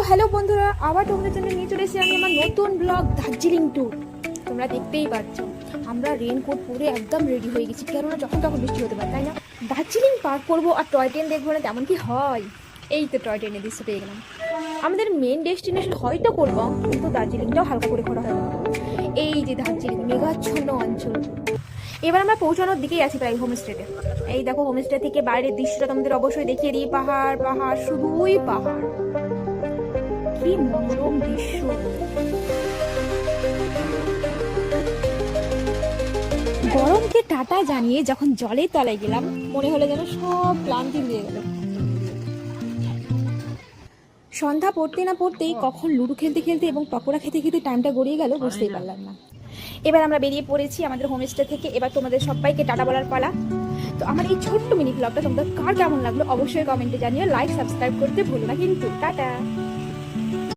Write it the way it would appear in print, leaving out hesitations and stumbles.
Hello বন্ধুরা, আবার তোমাদের জন্য নিয়ে চলে এসেছি আমি আমার নতুন ব্লগ দার্জিলিং ট্যুর। তোমরা দেখতেই পাচ্ছ আমরা রেনকোট পরে একদম রেডি হয়ে গেছি, কেননা যখন তখন বৃষ্টি হতে পারে, তাই না? দার্জিলিং পার্ক করবো আর টয় ট্রেন দেখবো না, তেমন কি হয়? এই তো টয় ট্রেনের দৃশ্য পেয়ে গেলাম। আমাদের মেন ডেস্টিনেশন হয়তো করবো, কিন্তু দার্জিলিংটাও হালকা করে ঘোরা হবে। এই যে দার্জিলিং মেঘাচ্ছন্ন অঞ্চল। এবার আমরা পৌঁছানোর দিকেই আছি প্রায় হোমস্টেতে। এই দেখো হোমস্টে থেকে বাইরের দৃশ্যটা তোমাদের অবশ্যই দেখিয়ে দিই। পাহাড় পাহাড়, শুধুই পাহাড়। কি মনোরম দৃশ্য। গরমকে টাটা জানিয়ে যখন জলের তলায় গেলাম, মনে হলো যেন সব ক্লান্তি উড়ে গেল। সন্ধ্যা পড়তে না পড়তেই কখন লুডো খেলতে খেলতে এবং পকোড়া খেতে খেতে টাইমটা গড়িয়ে গেল বুঝতেই পারলাম না। এবার আমরা বেরিয়ে পড়েছি আমাদের হোমস্টে থেকে। এবার তোমাদের সবাইকে টাটা বলার পালা। তো আমার এই ছোট্ট মিনি ব্লগটা তোমাদের কার কেমন লাগলো অবশ্যই কমেন্টে জানিও। লাইক সাবস্ক্রাইব করতে ভুলো না কিন্তু। টাটা।